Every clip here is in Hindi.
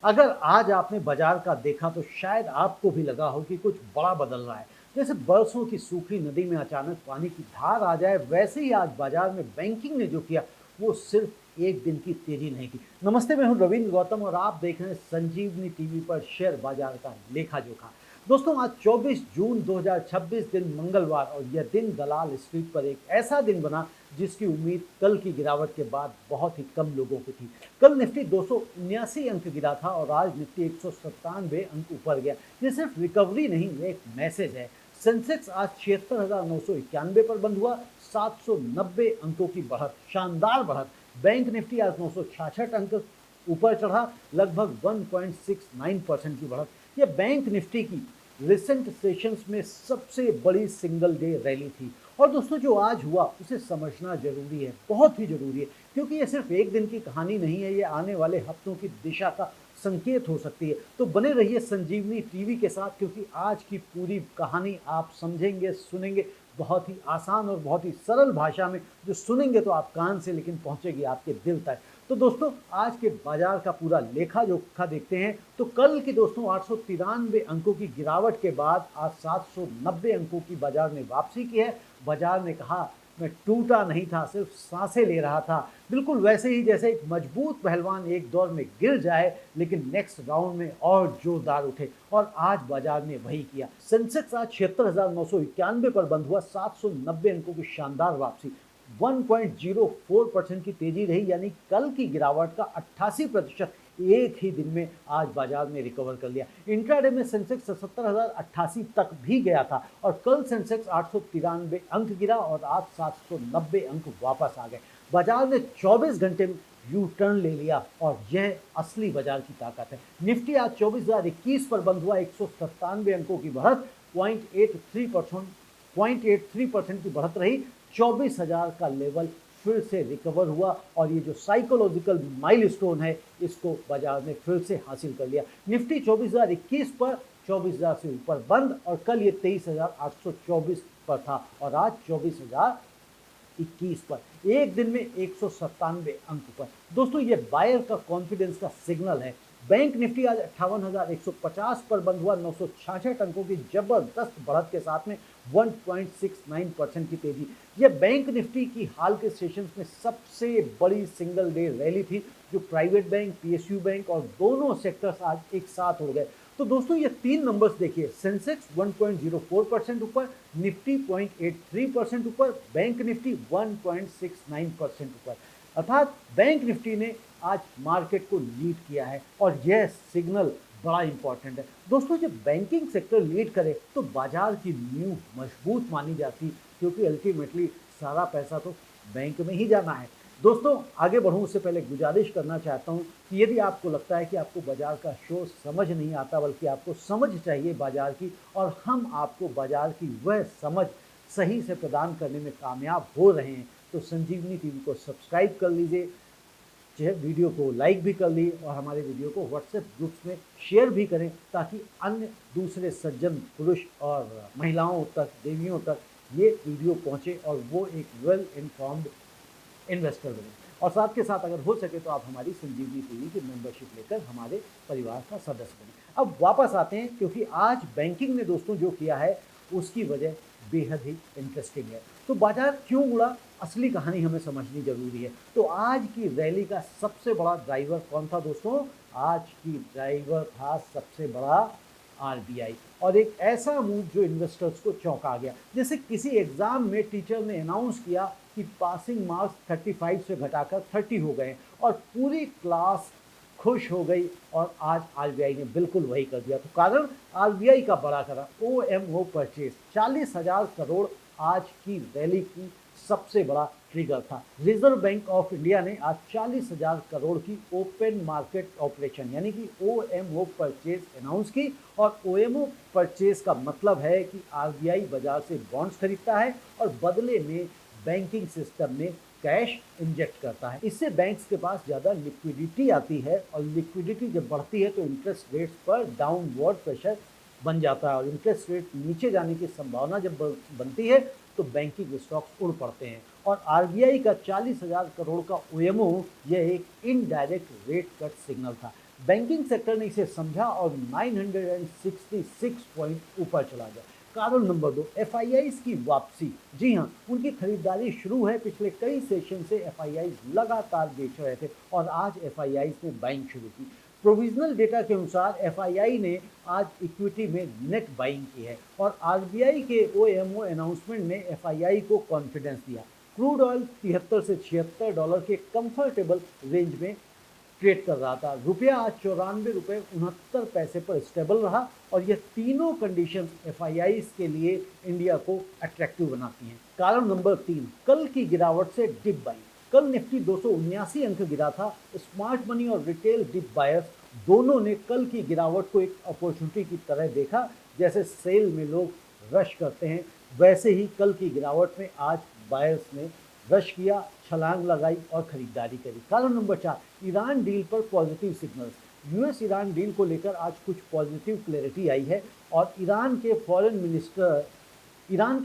अगर आज आपने बाजार का देखा तो शायद आपको भी लगा हो कि कुछ बड़ा बदल रहा है। जैसे बरसों की सूखी नदी में अचानक पानी की धार आ जाए, वैसे ही आज बाजार में बैंकिंग ने जो किया वो सिर्फ एक दिन की तेजी नहीं थी। नमस्ते, मैं हूं रविंद्र गौतम और आप देख रहे हैं संजीवनी टीवी पर शेयर बाजार का लेखा जोखा। दोस्तों, आज 24 जून 2026 दिन मंगलवार, और यह दिन दलाल स्ट्रीट पर एक ऐसा दिन बना जिसकी उम्मीद कल की गिरावट के बाद बहुत ही कम लोगों को थी। कल निफ्टी 279 अंक गिरा था और आज निफ्टी 197 अंक ऊपर गया। ये सिर्फ रिकवरी नहीं, ये एक मैसेज है। सेंसेक्स आज 76,991 पर बंद हुआ, 790 अंकों की बढ़त, शानदार बढ़त। बैंक निफ्टी आज 966 अंक ऊपर चढ़ा, लगभग 1.69% की बढ़त। यह बैंक निफ्टी की रिसेंट सेशंस में सबसे बड़ी सिंगल डे रैली थी। और दोस्तों, जो आज हुआ उसे समझना जरूरी है, बहुत ही जरूरी है, क्योंकि ये सिर्फ एक दिन की कहानी नहीं है, ये आने वाले हफ्तों की दिशा का संकेत हो सकती है। तो बने रहिए संजीवनी टीवी के साथ, क्योंकि आज की पूरी कहानी आप समझेंगे, सुनेंगे बहुत ही आसान और बहुत ही सरल भाषा में। जो सुनेंगे तो आप कान से, लेकिन पहुंचेगी आपके दिल तक। तो दोस्तों, आज के बाजार का पूरा लेखा जोखा देखते हैं। तो कल की दोस्तों 893 अंकों की गिरावट के बाद आज 790 अंकों की बाजार ने वापसी की है। बाजार ने कहा, मैं टूटा नहीं था, सिर्फ सांसें ले रहा था। बिल्कुल वैसे ही जैसे एक मजबूत पहलवान एक दौर में गिर जाए लेकिन नेक्स्ट राउंड में और जोरदार उठे, और आज बाजार ने वही किया। सेंसेक्स आज 76,991 पर बंद हुआ, 790 अंकों की शानदार वापसी, 1.04% की तेजी रही, यानी कल की गिरावट का 88% एक ही दिन में आज बाजार में रिकवर कर लिया। इंट्राडे में सेंसेक्स 77,088 तक भी गया था, और कल सेंसेक्स 893 अंक गिरा और आज 790 अंक वापस आ गए। बाजार ने 24 घंटे में यू टर्न ले लिया, और यह असली बाजार की ताकत है। निफ्टी आज 24,021 पर बंद हुआ, 197 अंकों की बढ़त, 0.83% की बढ़त रही। 24,000 का लेवल फिर से रिकवर हुआ, और ये जो साइकोलॉजिकल माइलस्टोन है इसको बाजार ने फिर से हासिल कर लिया। निफ्टी 24,021 पर 24,000 से ऊपर बंद, और कल ये 23,824 पर था, और आज 24,021 पर, एक दिन में 197 अंक पर। दोस्तों, ये बायर का कॉन्फिडेंस का सिग्नल है। बैंक निफ्टी आज 58,150 पर बंद हुआ, 966 अंकों की जबरदस्त बढ़त के साथ में 1.69% की तेजी। यह बैंक निफ्टी की हाल के सेशंस में सबसे बड़ी सिंगल डे रैली थी, जो प्राइवेट बैंक, पीएसयू बैंक और दोनों सेक्टर्स आज एक साथ हो गए। तो दोस्तों, ये तीन नंबर्स देखिए, सेंसेक्स 1.04% ऊपर, निफ्टी 0.83% ऊपर, बैंक निफ्टी 1.69% ऊपर। अर्थात बैंक निफ्टी ने आज मार्केट को लीड किया है, और यह सिग्नल बड़ा इंपॉर्टेंट है। दोस्तों, जब बैंकिंग सेक्टर लीड करे तो बाजार की नींव मजबूत मानी जाती, क्योंकि अल्टीमेटली सारा पैसा तो बैंक में ही जाना है। दोस्तों, आगे बढ़ूं उससे पहले गुजारिश करना चाहता हूं कि यदि आपको लगता है कि आपको बाजार का शोर समझ नहीं आता, बल्कि आपको समझ चाहिए बाजार की, और हम आपको बाजार की वह समझ सही से प्रदान करने में कामयाब हो रहे हैं, तो संजीवनी टीवी को सब्सक्राइब कर लीजिए, वीडियो को लाइक भी कर ली, और हमारे वीडियो को व्हाट्सएप ग्रुप्स में शेयर भी करें, ताकि अन्य दूसरे सज्जन पुरुष और महिलाओं तक, देवियों तक ये वीडियो पहुंचे और वो एक वेल इन्फॉर्म्ड इन्वेस्टर बने। और साथ के साथ अगर हो सके तो आप हमारी संजीवनी टीवी की मेंबरशिप लेकर हमारे परिवार का सदस्य बने। अब वापस आते हैं, क्योंकि आज बैंकिंग ने दोस्तों जो किया है उसकी वजह बेहद ही इंटरेस्टिंग है। तो बाजार क्यों उड़ा, असली कहानी हमें समझनी जरूरी है। तो आज की रैली का सबसे बड़ा ड्राइवर कौन था दोस्तों? आज की ड्राइवर था सबसे बड़ा आरबीआई, और एक ऐसा मूव जो इन्वेस्टर्स को चौंका गया। जैसे किसी एग्जाम में टीचर ने अनाउंस किया कि पासिंग मार्क्स 35 से घटाकर 30 हो गए, और पूरी क्लास खुश हो गई, और आज आरबीआई ने बिल्कुल वही कर दिया। तो कारण आरबीआई का बड़ा करा ओएमओ परचेज, 40,000 करोड़ आज की रैली की सबसे बड़ा ट्रिगर था। रिजर्व बैंक ऑफ इंडिया ने आज 40,000 करोड़ की ओपन मार्केट ऑपरेशन यानी कि ओएमओ परचेज अनाउंस की, और ओएमओ परचेज का मतलब है कि आरबीआई बाजार से बॉन्ड्स खरीदता है और बदले में बैंकिंग सिस्टम में कैश इंजेक्ट करता है। इससे बैंक्स के पास ज़्यादा लिक्विडिटी आती है, और लिक्विडिटी जब बढ़ती है तो इंटरेस्ट रेट्स पर डाउनवर्ड प्रेशर बन जाता है, और इंटरेस्ट रेट नीचे जाने की संभावना जब बनती है तो बैंकिंग स्टॉक्स उड़ पड़ते हैं। और आरबीआई का 40,000 करोड़ का ओएमओ यह एक इनडायरेक्ट रेट कट सिग्नल था। बैंकिंग सेक्टर ने इसे समझा और 966 पॉइंट ऊपर चला गया। कारण नंबर 2, एफआईआईज की वापसी। जी हाँ, उनकी खरीदारी शुरू है। पिछले कई सेशन से एफआईआईज लगातार बेच रहे थे और आज एफआईआईज ने बाइंग शुरू की। प्रोविजनल डेटा के अनुसार एफआईआई ने आज इक्विटी में नेट बाइंग की है और आरबीआई के ओएमओ अनाउंसमेंट ने एफआईआई को कॉन्फिडेंस दिया। क्रूड ऑयल 73 से $76 के कंफर्टेबल रेंज में ट्रेड कर रहा था। रुपया आज 94 रुपये 69 पैसे पर स्टेबल रहा और ये तीनों कंडीशन एफआईआई के लिए इंडिया को अट्रैक्टिव बनाती हैं। कारण नंबर 3, कल की गिरावट से डिप बाइंग। कल निफ्टी 279 अंक गिरा था। स्मार्ट मनी और रिटेल डिप बायर्स दोनों ने कल की गिरावट को एक अपॉर्चुनिटी की तरह देखा। जैसे सेल में लोग रश करते हैं, वैसे ही कल की गिरावट में आज बायर्स ने रश किया, छलांग लगाई और खरीदारी करी। कारण नंबर 4, ईरान डील पर positive signals. US Iran deal को लेकर आज कुछ पॉजिटिव क्लैरिटी आई है और ईरान के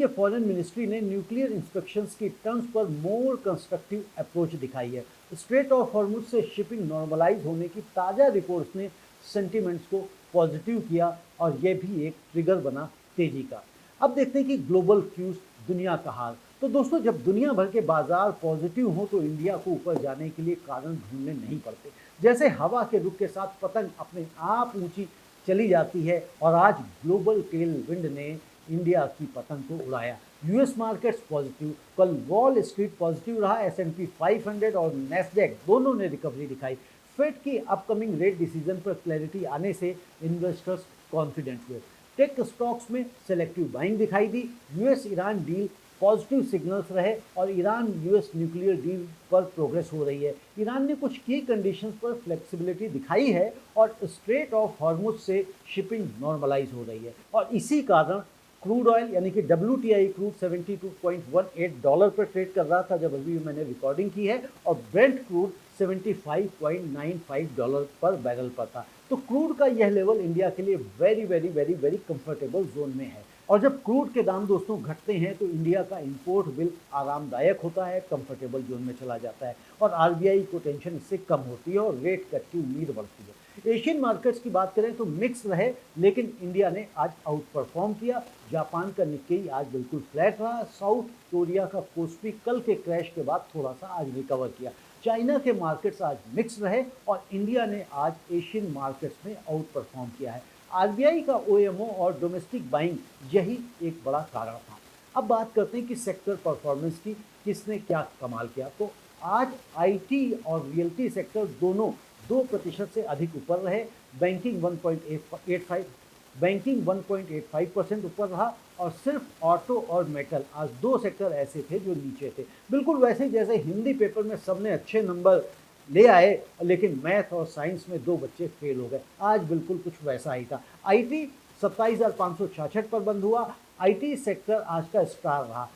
फॉरेन मिनिस्ट्री ने न्यूक्लियर इंस्पेक्शंस की टर्म्स पर मोर कंस्ट्रक्टिव अप्रोच दिखाई है। स्ट्रेट ऑफ हॉर्मुज से शिपिंग नॉर्मलाइज होने की ताज़ा रिपोर्ट्स ने सेंटिमेंट्स को पॉजिटिव किया और ये भी एक ट्रिगर बना तेजी का। अब देखते हैं कि ग्लोबल क्यूज, दुनिया का हाल। तो दोस्तों, जब दुनिया भर के बाजार पॉजिटिव हो तो इंडिया को ऊपर जाने के लिए कारण ढूंढने नहीं पड़ते। जैसे हवा के रुख के साथ पतंग अपने आप ऊंची चली जाती है और आज ग्लोबल टेल विंड ने इंडिया की पतंग को उड़ाया। यूएस मार्केट्स पॉजिटिव, कल वॉल स्ट्रीट पॉजिटिव रहा। एस&पी 500 और नैस्डैक दोनों ने रिकवरी दिखाई। फेड की अपकमिंग रेट डिसीजन पर क्लैरिटी आने से इन्वेस्टर्स कॉन्फिडेंट हुए। टेक स्टॉक्स में सेलेक्टिव बाइंग दिखाई दी। US Iran deal positive signals रहे और ईरान यूएस न्यूक्लियर डील पर प्रोग्रेस हो रही है। ईरान ने कुछ की कंडीशंस पर फ्लेक्सिबिलिटी दिखाई है और स्ट्रेट ऑफ हॉर्मुज से शिपिंग नॉर्मलाइज हो रही है और इसी कारण क्रूड ऑयल यानी कि WTI क्रूड $72.18 पर ट्रेड कर रहा था जब अभी मैंने रिकॉर्डिंग की है और ब्रेंट क्रूड $75.95 पर बैरल पर था। तो क्रूड का यह लेवल इंडिया के लिए very very very very comfortable zone में है और जब क्रूड के दाम दोस्तों घटते हैं तो इंडिया का इंपोर्ट बिल आरामदायक होता है, कंफर्टेबल जोन में चला जाता है और आरबीआई को टेंशन इससे कम होती है और रेट कट की उम्मीद बढ़ती है। एशियन मार्केट्स की बात करें तो मिक्स रहे, लेकिन इंडिया ने आज आउट परफॉर्म किया। जापान का निक्केई आज बिल्कुल फ्लैट रहा। साउथ कोरिया का कोस्पी कल के क्रैश के बाद थोड़ा सा आज रिकवर किया। चाइना के मार्केट्स आज मिक्स रहे और इंडिया ने आज एशियन मार्केट्स में आउट परफॉर्म किया है। आरबीआई का ओएमओ और डोमेस्टिक बाइंग यही एक बड़ा कारण था। अब बात करते हैं कि सेक्टर परफॉर्मेंस की, किसने क्या कमाल किया। तो आज आईटी और रियल्टी सेक्टर दोनों 2% से अधिक ऊपर रहे। बैंकिंग 1.85% ऊपर रहा और सिर्फ ऑटो और मेटल, आज दो सेक्टर ऐसे थे जो नीचे थे। बिल्कुल वैसे जैसे हिंदी पेपर में सबने अच्छे नंबर ले आए लेकिन मैथ और साइंस में 2 बच्चे फेल हो गए, आज बिल्कुल कुछ वैसा ही था। आईटी 27,566 पर बंद हुआ। आईटी सेक्टर आज का स्टार रहा,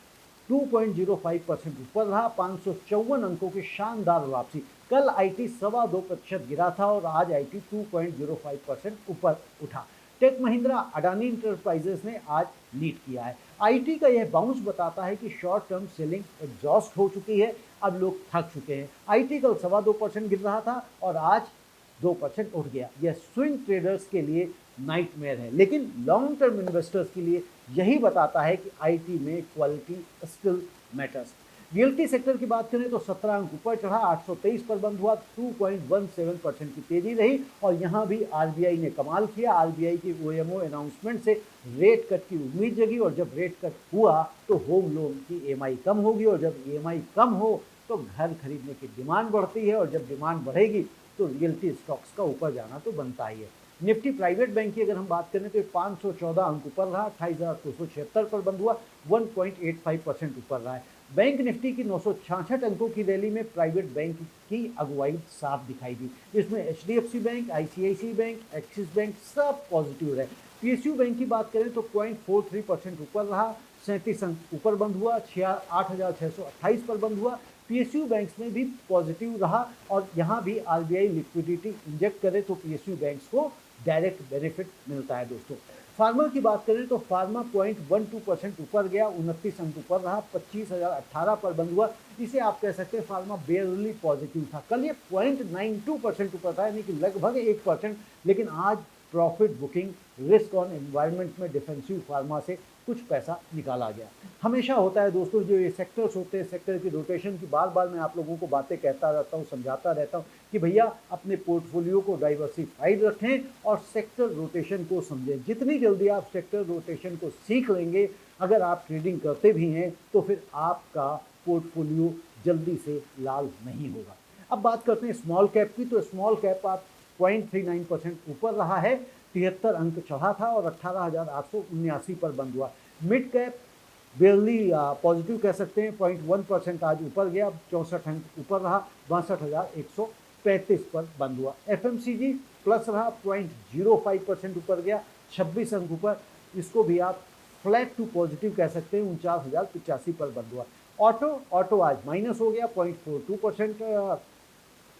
2.05% ऊपर रहा। 554 अंकों की शानदार वापसी। कल आईटी 2.25% गिरा था और आज आईटी 2.05% ऊपर उठा। टेक महिंद्रा अडानी इंटरप्राइजेस ने आज लीड किया है। आईटी का यह बाउंस बताता है कि शॉर्ट टर्म सेलिंग एग्जॉस्ट हो चुकी है, अब लोग थक चुके हैं। आईटी कल 2.25% गिर रहा था और आज 2% उठ गया। यह स्विंग ट्रेडर्स के लिए नाइटमेयर है, लेकिन लॉन्ग टर्म इन्वेस्टर्स के लिए यही बताता है कि आईटी में quality still matters. Realty sector की बात करें तो 17 अंक ऊपर चढ़ा, 823 पर बंद हुआ। 2.17% की तेजी रही और यहाँ भी आरबीआई ने कमाल किया। आरबीआई की ओएमओ अनाउंसमेंट से रेट कट की उम्मीद जगी और जब रेट कट हुआ तो होम लोन की ईएमआई कम होगी और जब ईएमआई कम हो तो घर खरीदने की डिमांड बढ़ती है और जब डिमांड बढ़ेगी तो रियल्टी स्टॉक्स का ऊपर जाना तो बनता ही है। निफ्टी प्राइवेट बैंक की अगर हम बात करें तो 514 अंक ऊपर रहा, 28,276 पर बंद हुआ, 1.85% ऊपर रहा है। बैंक निफ्टी की 966 अंकों की रैली में प्राइवेट बैंक की अगुवाई साफ दिखाई दी, जिसमें HDFC bank, ICICI bank, axis bank सब पॉजिटिव रहे। पीएसयू बैंक की बात करें तो 0.43% ऊपर रहा, 37 अंक ऊपर बंद हुआ, 8,628 पर बंद हुआ। पीएसयू बैंक्स में भी पॉजिटिव रहा और यहाँ भी आरबीआई लिक्विडिटी इंजेक्ट करे तो पीएसयू बैंक्स को डायरेक्ट बेनिफिट मिलता है दोस्तों। फार्मा की बात करें तो फार्मा 0.12% ऊपर गया, 29 अंक ऊपर रहा, 25,018 पर बंद हुआ। इसे आप कह सकते हैं फार्मा बेयरली पॉजिटिव था। कल ये 0.92% ऊपर था, यानी कि लगभग 1%, लेकिन आज profit booking risk on environment में डिफेंसिव फार्मा से कुछ पैसा निकाला गया। हमेशा होता है दोस्तों, जो ये सेक्टर्स होते हैं, सेक्टर की रोटेशन की बार बार मैं आप लोगों को बातें कहता रहता हूँ, समझाता रहता हूँ कि भैया अपने पोर्टफोलियो को डाइवर्सिफाइड रखें और सेक्टर रोटेशन को समझें। जितनी जल्दी आप सेक्टर रोटेशन को सीख लेंगे, अगर आप ट्रेडिंग करते भी हैं, तो फिर आपका पोर्टफोलियो जल्दी से लाल नहीं होगा। अब बात करते हैं स्मॉल कैप की, तो स्मॉल कैप आप 0.39% ऊपर रहा है, 73 अंक चढ़ा था और 18,879 पर बंद हुआ। मिड कैप बेयरली पॉजिटिव कह सकते हैं, 0.1% आज ऊपर गया, 64 अंक ऊपर रहा, 62,135 पर बंद हुआ। एफएमसीजी प्लस रहा, 0.05% ऊपर गया, 26 अंक ऊपर, इसको भी आप फ्लैट टू पॉजिटिव कह सकते हैं, 49,085 पर बंद हुआ। ऑटो आज माइनस हो गया, 0.42%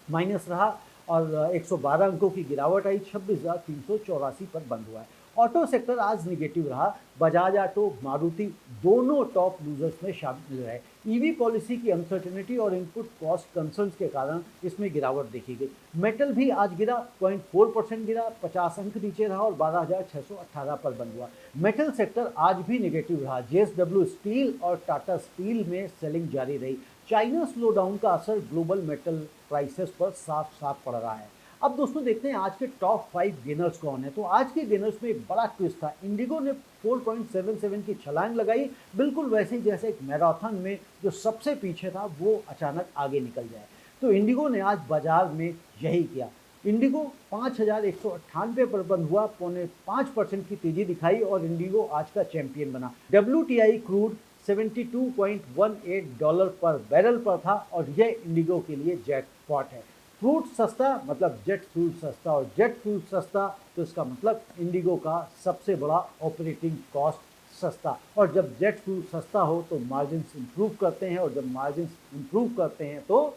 माइनस रहा और 112 अंकों की गिरावट आई, 26,384 पर बंद हुआ है। ऑटो सेक्टर आज निगेटिव रहा, बजाज ऑटो, मारुति दोनों टॉप लूजर्स में शामिल रहे। ईवी पॉलिसी की अनसर्टेनिटी और इनपुट कॉस्ट कंसर्न्स के कारण इसमें गिरावट देखी गई। मेटल भी आज गिरा, 0.4% गिरा, 50 अंक नीचे रहा और 12,618 पर बंद हुआ। मेटल सेक्टर आज भी निगेटिव रहा, जेएसडब्ल्यू स्टील और टाटा स्टील में सेलिंग जारी रही। चाइना स्लोडाउन का असर ग्लोबल मेटल प्राइसेस पर साफ साफ पड़ रहा है। अब दोस्तों देखते हैं आज के टॉप 5 गेनर्स कौन है। तो आज के गेनर्स में एक बड़ा ट्विस्ट था। इंडिगो ने 4.77 की छलांग लगाई, बिल्कुल वैसे ही जैसे एक मैराथन में जो सबसे पीछे था वो अचानक आगे निकल जाए। तो इंडिगो ने आज बाजार में यही किया। इंडिगो 5,198 पर बंद हुआ, 0.5% की तेजी दिखाई और इंडिगो आज का चैंपियन बना। WTI क्रूड $72.18 पर बैरल पर था और यह इंडिगो के लिए जैकपॉट है। फ्रूट सस्ता मतलब जेट फ्यूल सस्ता, और जेट फ्यूल सस्ता तो इसका मतलब इंडिगो का सबसे बड़ा ऑपरेटिंग कॉस्ट सस्ता। और जब जेट फ्यूल सस्ता हो तो मार्जिन्स इंप्रूव करते हैं, और जब मार्जिन्स इंप्रूव करते हैं तो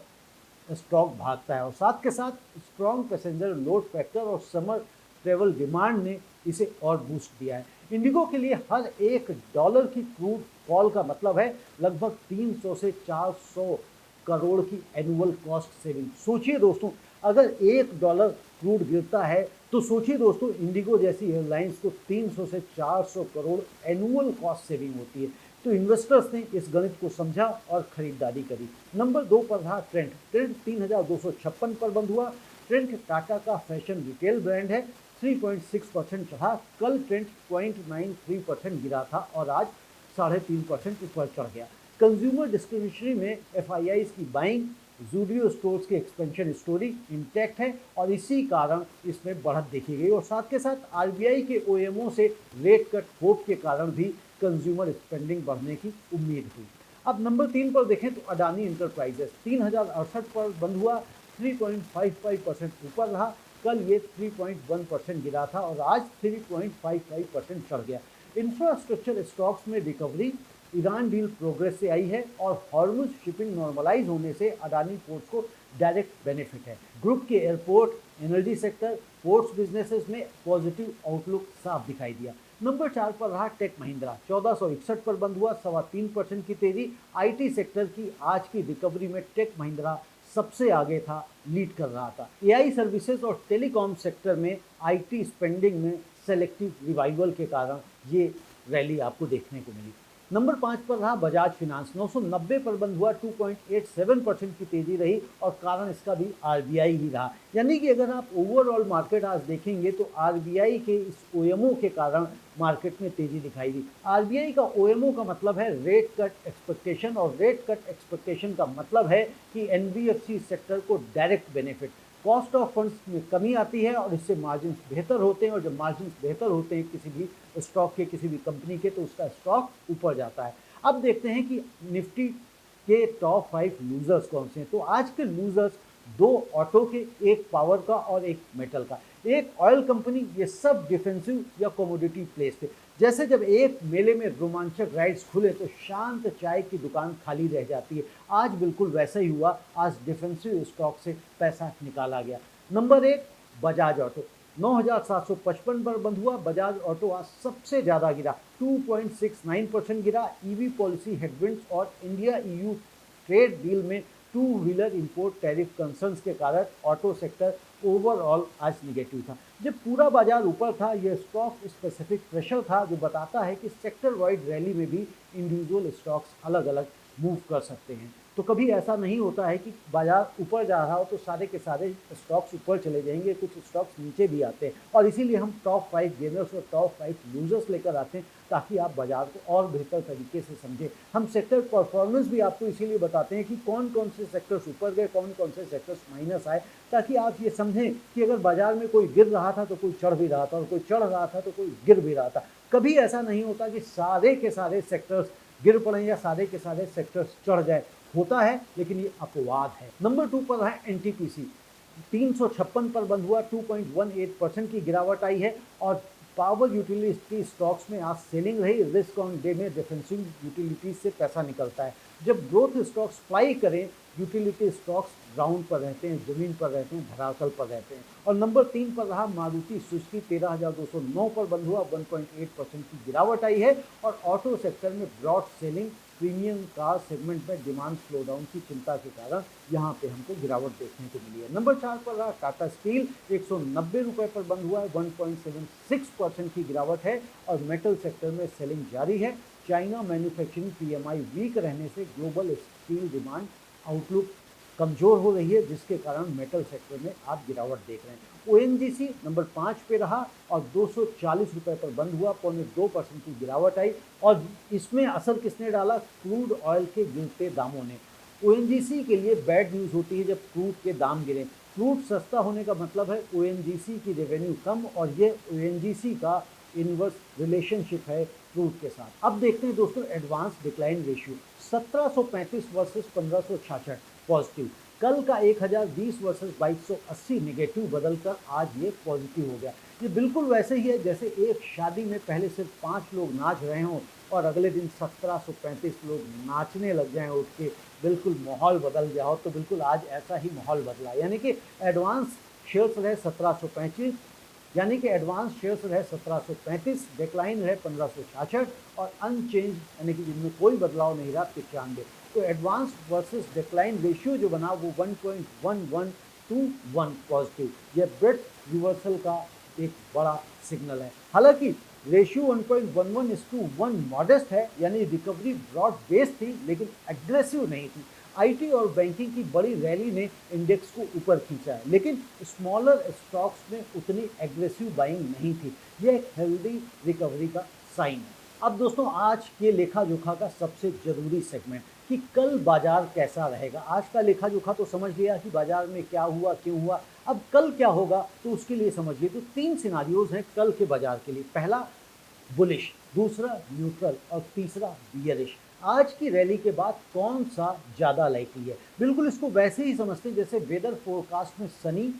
स्टॉक भागता है। और साथ के साथ स्ट्रॉन्ग पैसेंजर लोड फैक्टर और समर ट्रेवल डिमांड ने इसे और बूस्ट दिया है। इंडिगो के लिए हर $1 की क्रूड कॉल का मतलब है लगभग 300 से 400 करोड़ की एनुअल कॉस्ट सेविंग। सोचिए दोस्तों, अगर $1 क्रूड गिरता है तो सोचिए दोस्तों, इंडिगो जैसी एयरलाइंस को 300 से 400 करोड़ एनुअल कॉस्ट सेविंग होती है। तो इन्वेस्टर्स ने इस गणित को समझा और खरीदारी करी। नंबर 2 पर रहा ट्रेंट 3,256 पर बंद हुआ। ट्रेंट टाटा का फैशन रिटेल ब्रांड है, 3.6% चढ़ा। कल ट्रेंट 0.93% गिरा था और आज 3.5% ऊपर चढ़ गया। कंज्यूमर डिस्क्रिप्शनरी में FIIs की बाइंग, ज़ूडियो स्टोर्स के एक्सपेंशन स्टोरी इंटैक्ट है और इसी कारण इसमें बढ़त देखी गई। और साथ के साथ RBI के OMO से रेट कट होप के कारण भी कंज्यूमर स्पेंडिंग बढ़ने की उम्मीद हुई। अब नंबर 3 पर देखें तो अडानी इंटरप्राइजेस 3,068 पर बंद हुआ, 3.55% ऊपर रहा। कल ये 3.1% गिरा था और आज 3.55% चढ़ गया। इंफ्रास्ट्रक्चर स्टॉक्स में रिकवरी ईरान डील प्रोग्रेस से आई है और हॉर्मुज शिपिंग नॉर्मलाइज होने से अडानी पोर्ट्स को डायरेक्ट बेनिफिट है। ग्रुप के airport, energy sector, ports businesses में पॉजिटिव आउटलुक साफ दिखाई दिया। नंबर 4 पर रहा टेक महिंद्रा, 1461 पर बंद हुआ, 3.25% की तेजी। IT सेक्टर की आज की रिकवरी में टेक महिंद्रा सबसे आगे था, लीड कर रहा था। AI सर्विसेज और टेलीकॉम सेक्टर में IT स्पेंडिंग में सेलेक्टिव रिवाइवल के कारण ये रैली आपको देखने को मिली। नंबर 5 पर रहा बजाज फिनांस, 990 पर बंद हुआ, 2.87% की तेजी रही और कारण इसका भी RBI ही रहा। यानी कि अगर आप ओवरऑल मार्केट आज देखेंगे तो RBI के इस OMO के कारण मार्केट में तेजी दिखाई दी। RBI का OMO का मतलब है रेट कट एक्सपेक्टेशन, और रेट कट एक्सपेक्टेशन का मतलब है कि NBFC सेक्टर को direct benefit. Cost of funds में कमी आती है और इससे मार्जिन बेहतर होते हैं, और जब मार्जिन बेहतर होते हैं किसी भी स्टॉक के, किसी भी कंपनी के, तो उसका स्टॉक ऊपर जाता है। अब देखते हैं कि निफ्टी के टॉप 5 लूजर्स कौन से हैं। तो आज के लूजर्स 2 ऑटो के, एक पावर का और एक मेटल का, एक ऑयल कंपनी, ये सब डिफेंसिव या कमोडिटी प्लेस थे। जैसे जब एक मेले में रोमांचक राइड्स खुले तो शांत चाय की दुकान खाली रह जाती है, आज बिल्कुल वैसा ही हुआ। आज डिफेंसिव स्टॉक से पैसा निकाला गया। नंबर 1 बजाज ऑटो, 9,755 पर बंद हुआ। बजाज ऑटो आज सबसे ज्यादा गिरा, 2.69% गिरा। ईवी पॉलिसी हेडविंड्स और इंडिया ईयू ट्रेड डील में two wheeler import tariff concerns के कारण ऑटो सेक्टर ओवरऑल आज निगेटिव था। जब पूरा बाजार ऊपर था, यह स्टॉक स्पेसिफिक प्रेशर था जो बताता है कि सेक्टर वाइड रैली में भी इंडिविजुअल स्टॉक्स अलग अलग मूव कर सकते हैं। तो कभी ऐसा नहीं होता है कि बाजार ऊपर जा रहा हो तो सारे के सारे स्टॉक्स ऊपर चले जाएंगे, कुछ स्टॉक्स नीचे भी आते हैं। और इसीलिए हम टॉप 5 गेनर्स और टॉप 5 लूजर्स लेकर आते हैं ताकि आप बाजार को और बेहतर तरीके से समझें। हम सेक्टर परफॉर्मेंस भी आपको इसीलिए बताते हैं कि कौन कौन से सेक्टर्स ऊपर गए, कौन कौन से सेक्टर्स माइनस आए, ताकि आप ये समझें कि अगर बाजार में कोई गिर रहा था तो कोई चढ़ भी रहा था, और कोई चढ़ रहा था तो कोई गिर भी रहा था। कभी ऐसा नहीं होता कि सारे के सारे सेक्टर्स गिर पड़े या सारे के सारे सेक्टर्स चढ़ जाए। होता है लेकिन ये अपवाद है। नंबर 2 पर है एनटीपीसी, 356 पर बंद हुआ, 2.18% की गिरावट आई है। और पावर यूटिलिटी स्टॉक्स में आज सेलिंग रही। रिस्क ऑन डे में डिफेंसिव यूटिलिटीज से पैसा निकलता है। जब ग्रोथ स्टॉक्स फ्लाई करें, यूटिलिटी स्टॉक्स ग्राउंड पर रहते हैं, जमीन पर रहते हैं, धरातल पर रहते हैं। और नंबर 3 पर रहा मारुति सुजुकी, 13,209 पर बंद हुआ, 1.8% की गिरावट आई है। और ऑटो सेक्टर में broad selling, premium car segment में डिमांड स्लोडाउन की चिंता के कारण यहाँ पे हमको गिरावट देखने को मिली है। नंबर 4 पर रहा टाटा स्टील, 190 रुपए पर बंद हुआ है, 1.76% की गिरावट है। और मेटल सेक्टर में सेलिंग जारी है। चाइना मैन्युफैक्चरिंग पीएमआई वीक रहने से ग्लोबल स्टील डिमांड आउटलुक कमजोर हो रही है, जिसके कारण मेटल सेक्टर में आप गिरावट देख रहे हैं। ओएनजीसी नंबर 5 पे रहा और 240 रुपए पर बंद हुआ, 0.2% की गिरावट आई। और इसमें असर किसने डाला? क्रूड ऑयल के गिरते दामों ने। ओएनजीसी के लिए बैड न्यूज होती है जब क्रूड के दाम गिरे। क्रूड सस्ता होने का मतलब है ओएनजीसी की रेवेन्यू कम, और ये ओएनजीसी का इनवर्स रिलेशनशिप है क्रूड के साथ। अब देखते हैं दोस्तों advance decline ratio, 1735 versus 1566 positive. कल का 1020 वर्सेस 2280 नेगेटिव बदलकर आज ये पॉजिटिव हो गया। ये बिल्कुल वैसे ही है जैसे एक शादी में पहले सिर्फ 5 लोग नाच रहे हों और अगले दिन 1735 लोग नाचने लग जाएं उठ के, बिल्कुल माहौल बदल गया हो। तो बिल्कुल आज ऐसा ही माहौल बदला, यानी कि एडवांस शेयर्स रहे 1735, यानी कि एडवांस शेयर्स रहे 1735, डिक्लाइन रहे 1566 और अनचेंज यानी कि जिनमें कोई बदलाव नहीं रहा 95। तो एडवांस वर्सेस डिक्लाइन रेशियो जो बना वो 1.1121 पॉजिटिव। यह ब्रेथ रिवर्सल का एक बड़ा सिग्नल है। हालांकि रेशियो 1.11:1 मॉडेस्ट है, यानी रिकवरी ब्रॉड बेस्ड थी लेकिन एग्रेसिव नहीं थी। आईटी और बैंकिंग की बड़ी रैली ने इंडेक्स को ऊपर खींचा है, लेकिन स्मॉलर स्टॉक्स में उतनी एग्रेसिव बाइंग नहीं थी। यह एक हेल्दी रिकवरी का साइन है। अब दोस्तों आज के लेखा जोखा का सबसे जरूरी सेगमेंट कि कल बाजार कैसा रहेगा। आज का लेखा जोखा तो समझ लिया कि बाजार में क्या हुआ, क्यों हुआ। अब कल क्या होगा तो उसके लिए समझिए तो 3 सिनारियोज हैं कल के बाजार के लिए। पहला बुलिश, दूसरा न्यूट्रल और तीसरा बियरिश। आज की रैली के बाद कौन सा ज्यादा लाइकली है? बिल्कुल इसको वैसे ही समझते हैं जैसे वेदर फोरकास्ट में सनी,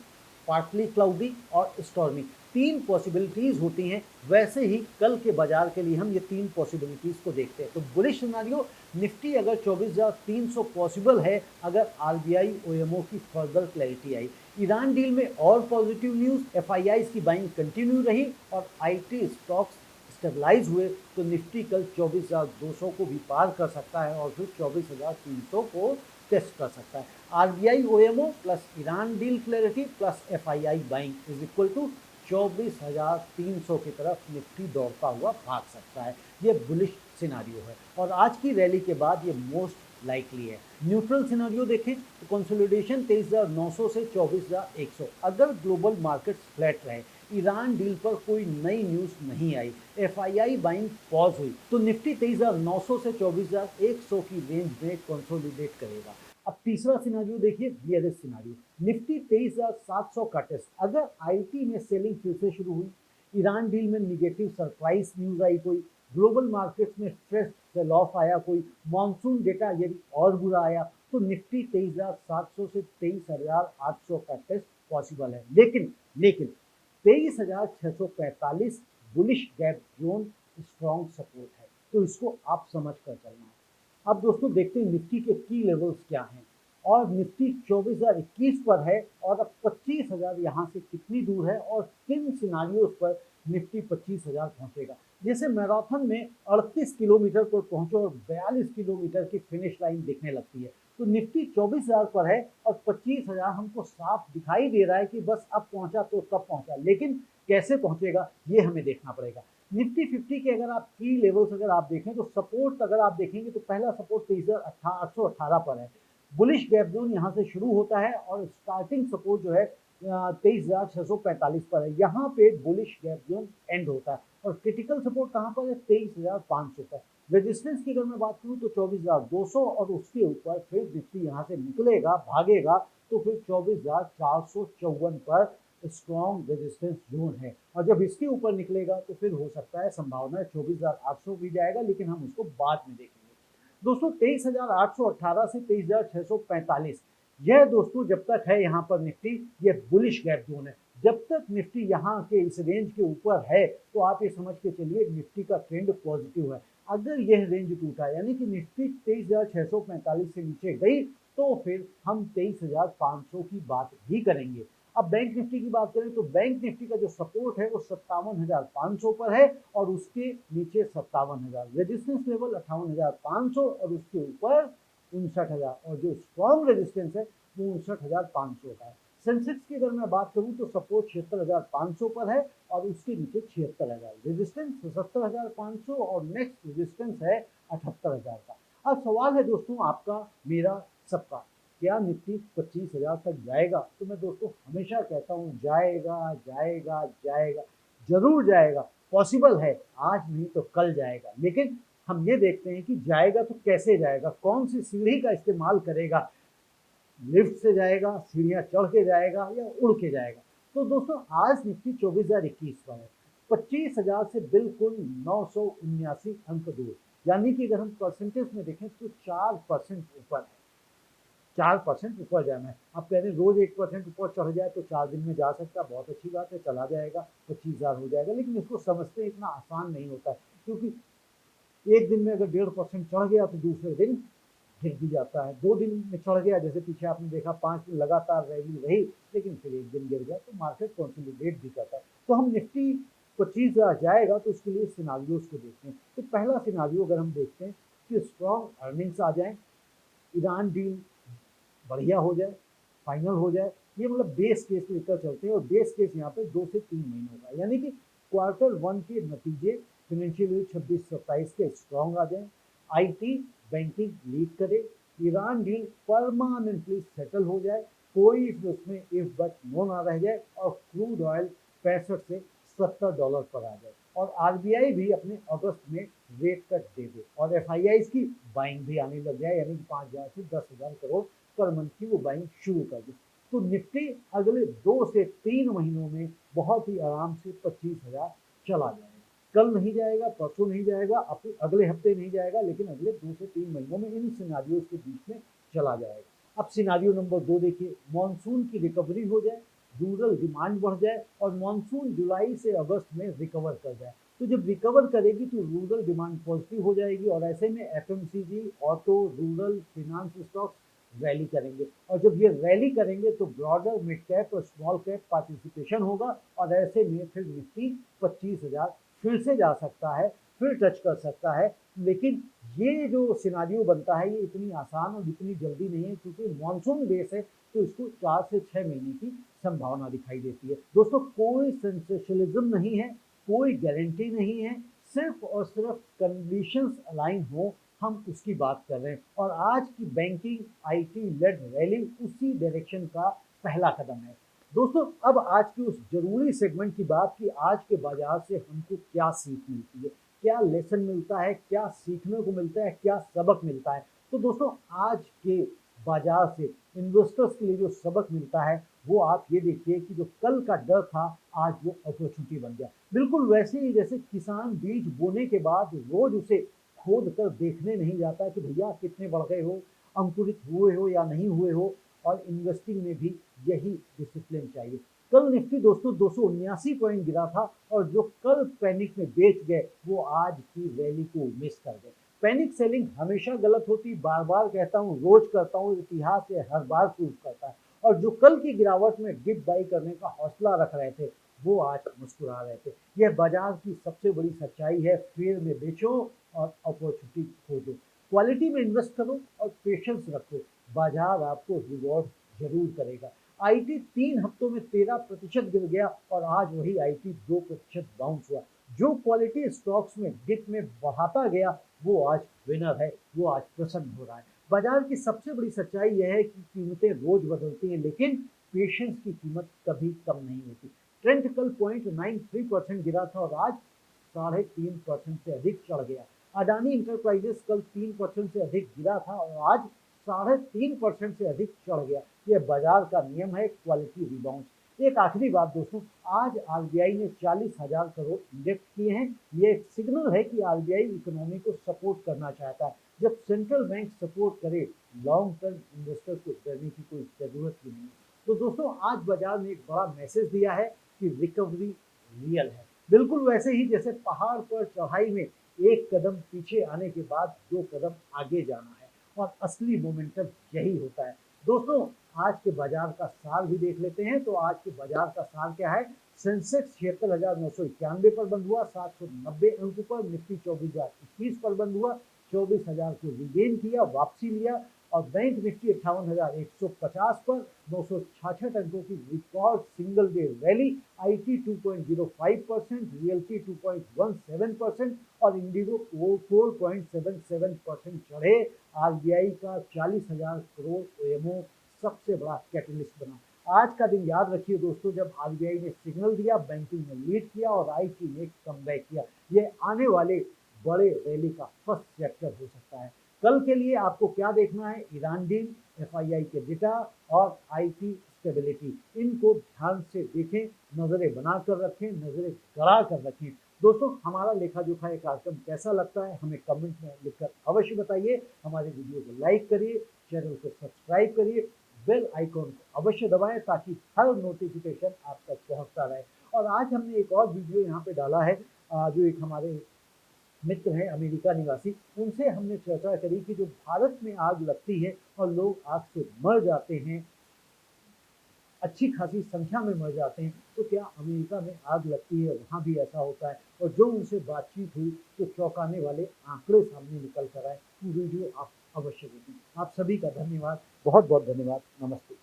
पार्टली क्लाउडी और स्टॉर्मी 3 पॉसिबिलिटीज होती हैं, वैसे ही कल के बाजार के लिए हम ये 3 पॉसिबिलिटीज को देखते हैं। तो बुलिश सिनेरियो, निफ्टी अगर 24,300 पॉसिबल है अगर आरबीआई ओएमओ की फर्दर क्लैरिटी आई। ईरान डील में और पॉजिटिव न्यूज, एफआईआईज की बाइंग कंटिन्यू रही और आईटी स्टॉक्स स्टेबलाइज हुए तो निफ्टी कल 24,200 को भी पार कर सकता है और फिर 24,300 को टेस्ट कर सकता है। RBI OMO plus Iran deal clarity plus FII buying is equal to 24,300 की तरफ निफ्टी दौड़ता हुआ भाग सकता है। ये बुलिश सिनारियो है और आज की रैली के बाद ये मोस्ट लाइकली है। न्यूट्रल सिनारियो देखें तो कंसोलिडेशन 23,900 से 24,100। अगर ग्लोबल मार्केट्स फ्लैट रहे, ईरान डील पर कोई नई न्यूज नहीं आई, एफआईआई बाइंग पॉज हुई तो निफ्टी 23,900 से 24,100 की रेंज में कंसोलिडेट करेगा। अब तीसरा सिनारियो देखिए, बियरिश सिनारियो, निफ्टी 23,700 का टेस्ट। अगर आईटी में सेलिंग फिर से शुरू हुई, ईरान डील में निगेटिव सरप्राइज न्यूज आई, कोई ग्लोबल मार्केट्स में फ्रेश सेल ऑफ आया, कोई मॉनसून डेटा यदि और बुरा आया तो निफ्टी 23,700 से 23,800 का टेस्ट पॉसिबल है। लेकिन 23,645 bullish gap zone strong support है, तो इसको आप समझ कर चलना है। अब दोस्तों देखते हैं निफ्टी के की लेवल्स क्या हैं। और निफ्टी 24,021 पर है और अब 25,000 यहाँ से कितनी दूर है और किन सिनारियों पर निफ्टी 25,000 पहुंचेगा। जैसे मैराथन में 38 किलोमीटर पर पहुंचो और 42 किलोमीटर की फिनिश लाइन दिखने लगती है, तो निफ्टी 24,000 पर है और 25,000 हमको साफ दिखाई दे रहा है कि बस अब पहुंचा तो कब पहुंचा, लेकिन कैसे पहुंचेगा ये हमें देखना पड़ेगा। निफ्टी 50 के अगर आप की लेवल्स अगर आप देखें तो सपोर्ट अगर आप देखेंगे तो पहला सपोर्ट 23,818 पर है। बुलिश गैप जोन यहाँ से शुरू होता है और स्टार्टिंग सपोर्ट जो है 23,645 पर है। यहाँ पे बुलिश गैप जोन एंड होता है और क्रिटिकल सपोर्ट कहाँ पर है 23,500 पर। रेजिस्टेंस की अगर मैं बात करूँ तो 24,200 और उसके ऊपर फिर निफ्टी यहाँ से निकलेगा भागेगा तो फिर 24,454 पर स्ट्रॉन्ग रेजिस्टेंस जोन है और जब इसके ऊपर निकलेगा तो फिर हो सकता है संभावना 24,800 भी जाएगा, लेकिन हम उसको बाद में देखेंगे। दोस्तों 23,818 से 23,645 यह दोस्तों जब तक है यहाँ पर निफ्टी ये बुलिश गैप जोन है। जब तक निफ्टी यहाँ के इस रेंज के ऊपर है तो आप ये समझ के चलिए निफ्टी का ट्रेंड पॉजिटिव है। अगर यह रेंज टूटा यानी कि निफ्टी 23,645 से नीचे गई तो फिर हम 23,500 की बात भी करेंगे। अब बैंक निफ्टी की बात करें तो बैंक निफ्टी का जो सपोर्ट है वो 57,500 पर है और उसके नीचे 57,000, रेजिस्टेंस लेवल 58,500 और उसके ऊपर 59,000 और जो स्ट्रॉन्ग रेजिस्टेंस है वो 59,500 का है। सेंसेक्स की अगर मैं बात करूं तो सपोर्ट 76,500 पर है और उसके नीचे 76,000, रेजिस्टेंस 77,500 और नेक्स्ट रेजिस्टेंस है 78,000 का। अब सवाल है दोस्तों आपका मेरा सबका, क्या निफ्टी 25,000 तक जाएगा? तो मैं दोस्तों हमेशा कहता हूँ जाएगा जाएगा जाएगा, जरूर जाएगा, पॉसिबल है, आज नहीं तो कल जाएगा। लेकिन हम ये देखते हैं कि जाएगा तो कैसे जाएगा, कौन सी सीढ़ी का इस्तेमाल करेगा, लिफ्ट से जाएगा, सीढ़ियां चढ़ के जाएगा या उड़ के जाएगा। तो दोस्तों आज निफ्टी 24,021 पर है, 25,000 से बिल्कुल 979 अंक दूर, यानी कि अगर हम परसेंटेज में देखें तो 4% ऊपर है। 4% ऊपर जाना है। आप कह रहे हैं रोज 1% ऊपर चढ़ जाए तो 4 दिन में जा सकता है, बहुत अच्छी बात है, चला जाएगा, 25,000 हो जाएगा, लेकिन इसको समझते इतना आसान नहीं होता है, क्योंकि एक दिन में अगर 1.5% चढ़ गया तो दूसरे दिन गिर भी जाता है। 2 दिन में चढ़ गया, जैसे पीछे आपने देखा 5 दिन लगातार रैली रही, लेकिन फिर एक दिन गिर गया तो मार्केट कंसोलिडेट भी करता है। तो हम निफ्टी 25,000 जाएगा तो उसके लिए सिनारियोज को देखते हैं। तो पहला सिनारियो अगर हम देखते हैं कि स्ट्रॉन्ग अर्निंग्स आ जाए, ईरान डील बढ़िया हो जाए, फाइनल हो जाए, ये मतलब बेस केस लेकर चलते हैं और बेस केस यहाँ पे 2 से 3 महीनों का, यानी कि Q1 के नतीजे फाइनेंशियल ईयर 26-27 के स्ट्रॉन्ग आ जाए, आईटी बैंकिंग लीड करे, ईरान डील परमानेंटली सेटल हो जाए, कोई उसमें इफ बट नो ना रह जाए और क्रूड ऑयल 65 से $70 पर आ जाए और आरबीआई भी अपने अगस्त में रेट कट दे दे और एफआईआई की बाइंग भी आने लग जाए, यानी कि 5,000 से 10,000 करोड़ पर मंथ की वो बाइंग शुरू कर दी। तो निफ्टी अगले 2 से 3 महीनों में बहुत ही आराम से 25,000 चला जाएगा। कल नहीं जाएगा, परसों नहीं जाएगा, अगले हफ्ते नहीं जाएगा, लेकिन अगले 2 से 3 महीनों में इन सिनारियोज के बीच में चला जाएगा। अब सिनारियो नंबर 2 देखिए, मानसून की रिकवरी हो जाए, रूरल डिमांड बढ़ जाए और मानसून जुलाई से अगस्त में रिकवर कर जाए। तो जब रिकवर करेगी तो रूरल डिमांड पॉजिटिव हो जाएगी और ऐसे में FMCG, auto, rural, finance stocks rally करेंगे और जब ये रैली करेंगे तो ब्रॉडर मिड कैप और स्मॉल कैप पार्टिसिपेशन होगा और ऐसे में फिर निफ्टी 25,000 फिर से जा सकता है, फिर टच कर सकता है। लेकिन ये जो सिनारियो बनता है ये इतनी आसान और इतनी जल्दी नहीं है, क्योंकि मानसून बेस है तो इसको 4 से 6 महीने की संभावना दिखाई देती है। दोस्तों कोई सेंसेशनलिज्म नहीं है, कोई गारंटी नहीं है, सिर्फ और सिर्फ कंडीशंस अलाइन हो हम उसकी बात कर रहे हैं और आज की बैंकिंग आईटी लेड रैली उसी डायरेक्शन का पहला कदम है। दोस्तों अब आज की उस जरूरी सेगमेंट की बात कि आज के बाजार से हमको क्या सीख मिलती है, क्या लेसन मिलता है, क्या सीखने को मिलता है, क्या सबक मिलता है। तो दोस्तों आज के बाजार से इन्वेस्टर्स के लिए जो सबक मिलता है वो आप ये देखिए कि जो कल का डर था आज वो अपॉर्चुनिटी बन गया। बिल्कुल वैसे ही जैसे किसान बीज बोने के बाद रोज उसे खोद कर देखने नहीं जाता कि भैया कितने बढ़ गए हो, अंकुरित हुए हो या नहीं हुए हो, और इन्वेस्टिंग में भी यही डिसिप्लिन चाहिए। कल निफ्टी दोस्तों 279 पॉइंट गिरा था और जो कल पैनिक में बेच गए वो आज की रैली को मिस कर गए। पैनिक सेलिंग हमेशा गलत होती, बार बार कहता हूँ, रोज करता हूँ, इतिहास ये हर बार प्रूव करता है। और जो कल की गिरावट में डिप बाई करने का हौसला रख रहे थे वो आज मुस्कुरा रहे थे। यह बाजार की सबसे बड़ी सच्चाई है। फेयर में बेचो और अपॉर्चुनिटी खोजो, क्वालिटी में इन्वेस्ट करो और पेशेंस रखो, बाजार आपको रिवॉर्ड जरूर करेगा। आईटी 3 हफ्तों में 13% गिर गया और आज वही आईटी 2% बाउंस हुआ। जो क्वालिटी स्टॉक्स में डिप में बढ़ाता गया वो आज विनर है, वो आज प्रसन्न हो रहा है। बाजार की सबसे बड़ी सच्चाई यह है कि कीमतें रोज बदलती हैं लेकिन पेशेंस की कीमत कभी कम नहीं होती। ट्रेंड कल 0.93% गिरा था और आज 3.5% से अधिक चढ़ गया। अडानी इंटरप्राइजेस कल 3% से अधिक गिरा था और आज 3.5% से अधिक चढ़ गया। यह बाजार का नियम है, क्वालिटी रिबाउंड। एक आखिरी बात दोस्तों, आज आरबीआई ने 40,000 करोड़ इंजेक्ट किए हैं। ये एक सिग्नल है कि आरबीआई इकोनॉमी को सपोर्ट करना चाहता है। जब सेंट्रल बैंक सपोर्ट करे, लॉन्ग टर्म इन्वेस्टर को डरने की कोई जरूरत ही नहीं। तो दोस्तों आज बाजार ने एक बड़ा मैसेज दिया है कि रिकवरी रियल है। बिल्कुल वैसे ही जैसे पहाड़ पर चढ़ाई में एक कदम पीछे आने के बाद 2 कदम आगे जाना है और असली मोमेंटम यही होता है। दोस्तों आज के बाजार का सार भी देख लेते हैं। तो आज के बाजार का सार क्या है? सेंसेक्स 76,991 पर बंद हुआ 790 अंक पर। निफ्टी 24,021 पर बंद हुआ 24,000 को रिगेन किया, वापसी लिया। और बैंक निफ्टी 58,150 पर 966 अंकों की record single day rally. IT 2.05%, realty 2.17% और इंडिगो 4.77% चढ़े। आरबीआई का 40,000 करोड़ ओएमओ सबसे बड़ा कैटलिस्ट बना। आज का दिन याद रखिए दोस्तों, जब आरबीआई ने सिग्नल दिया, बैंकिंग ने लीड किया और आईटी ने कमबैक किया। ये आने वाले बड़े रैली का फर्स्ट चैप्टर हो सकता है। कल के लिए आपको क्या देखना है? ईरान डील, एफआईआई के डेटा और आईटी स्टेबिलिटी, इनको ध्यान से देखें, नजरें बनाकर रखें, नजरें गड़ा कर रखें। दोस्तों हमारा लेखा जोखा ये कार्यक्रम कैसा लगता है हमें कमेंट में लिखकर अवश्य बताइए। हमारे वीडियो को लाइक करिए, चैनल को सब्सक्राइब करिए, बेल आइकॉन को अवश्य दबाएं ताकि हर नोटिफिकेशन आप तक पहुंचता रहे। और आज हमने एक और वीडियो यहाँ पे डाला है, जो एक हमारे मित्र हैं अमेरिका निवासी, उनसे हमने चर्चा करी कि जो भारत में आग लगती है और लोग आग से मर जाते हैं, अच्छी खासी संख्या में मर जाते हैं, तो क्या अमेरिका में आग लगती है वहाँ भी ऐसा होता है? और जो उनसे बातचीत हुई तो चौंकाने वाले आंकड़े सामने निकल कर आए। वो वीडियो आप अवश्य देखें। आप सभी का धन्यवाद, बहुत बहुत धन्यवाद। नमस्ते।